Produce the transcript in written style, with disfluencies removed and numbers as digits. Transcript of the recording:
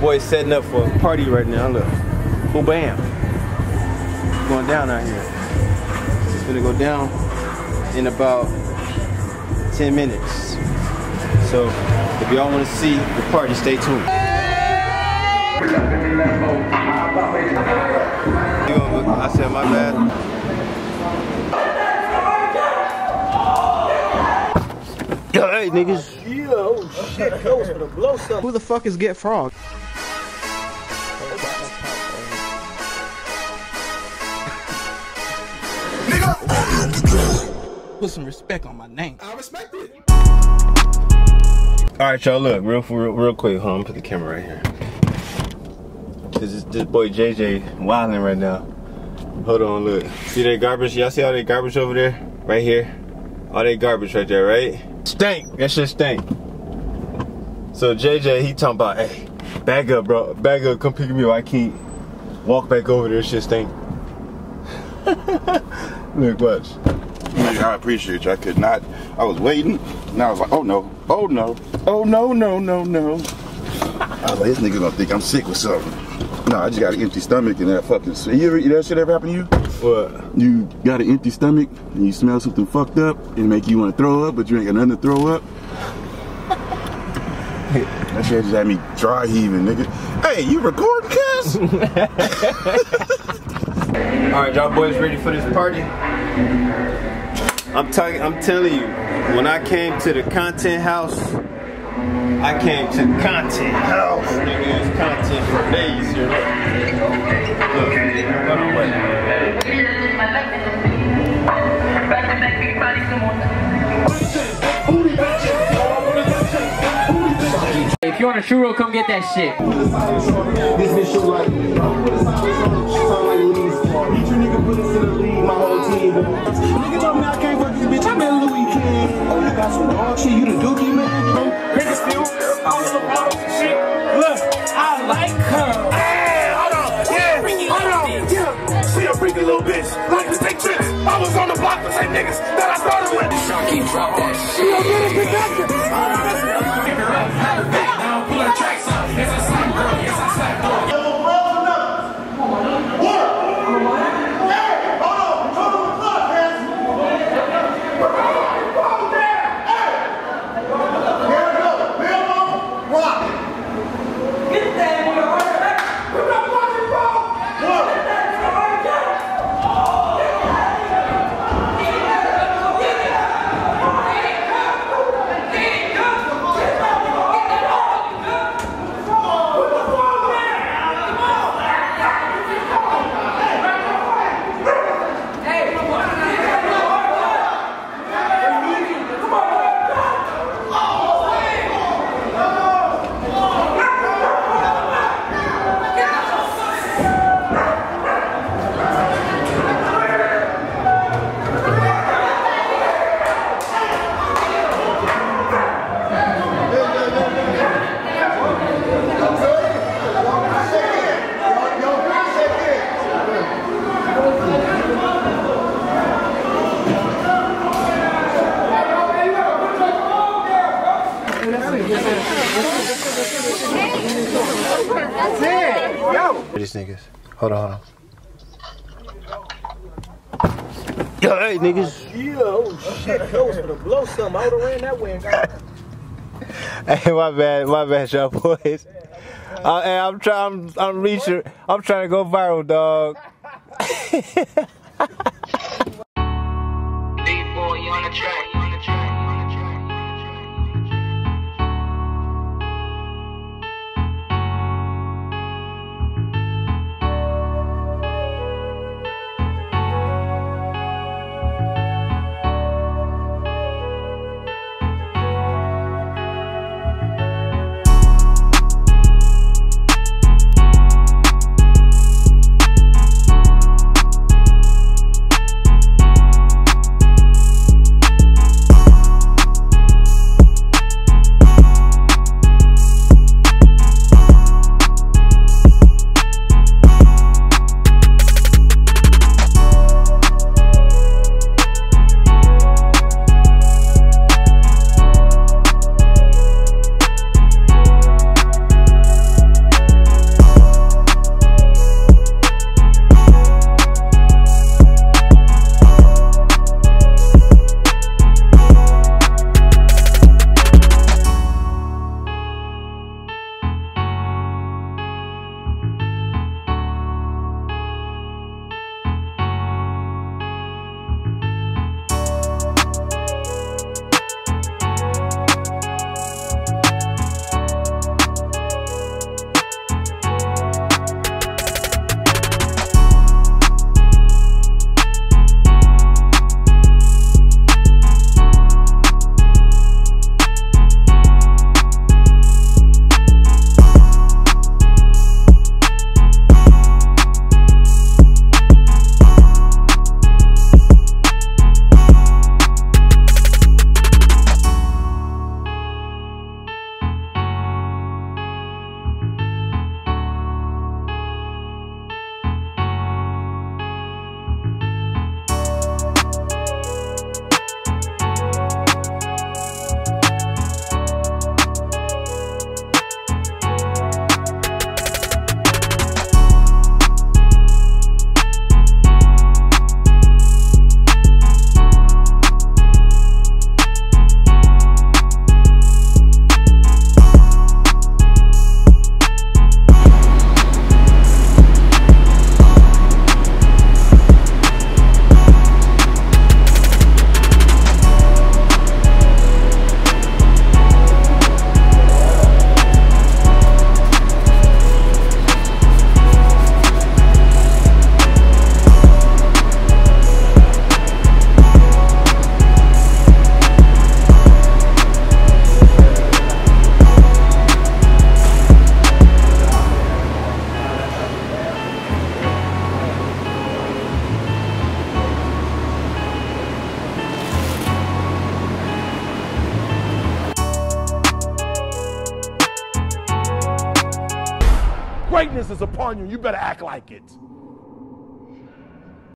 boy's setting up for a party right now. Look, boom, bam, going down out here. It's gonna go down in about 10 minutes. So if y'all want to see the party, stay tuned. I said my bad. Yo, hey niggas. Yeah, oh shit, I was gonna blow something. Who the fuck is Get Frog? Put some respect on my name. I respect it. Alright y'all, look, real quick, huh? I'm gonna put the camera right here. This boy JJ wilding right now. Hold on, look. See that garbage? Y'all see all that garbage over there? Right here? All that garbage right there, right? Stink! That shit stink. So JJ, he talking about, hey, back up, bro. Back up, come pick me up. I can't walk back over there, shit stink. Look, watch. I appreciate you. I could not. I was waiting, and I was like, oh no, oh no, oh no, no, no, no. I was like, this nigga gonna think I'm sick with something. No, I just got an empty stomach and that fucking. That shit ever happen to you? What? You got an empty stomach and you smell something fucked up and make you want to throw up, but you ain't got nothing to throw up. That shit just had me dry heaving, nigga. Hey, you recording, cuz? Alright, y'all boys ready for this party? I'm telling you, when I came to the content house, I came to the content house. Nigga, it's content for days here. Look, hold on, wait. If you want a churro, come get that shit. This bitch should like Each nigga put us in the league, my whole team. Nigga told me I can't fuck this bitch, I'm in Louis King. Oh, you got some dog shit, you the dookie man? Nigga still, I was the bottom shit. Look, I like her. Hey, hold on, yeah, hold on, yeah. She a freaky little bitch, like to take trips. I was on the block with same niggas that I started with. Sharky, drop that shit. Yo, get it, protected. Pick her up, have her back, now pull her tracks up. It's a slap girl, yes, I slap girl. These niggas. Hold on. Yo, hey niggas. Yeah, oh shit, I was gonna blow something. I would've ran that way and got. Hey, my bad, y'all boys. Hey, I'm trying to go viral, dog. Big boy, you on the track. Greatness is upon you. You better act like it.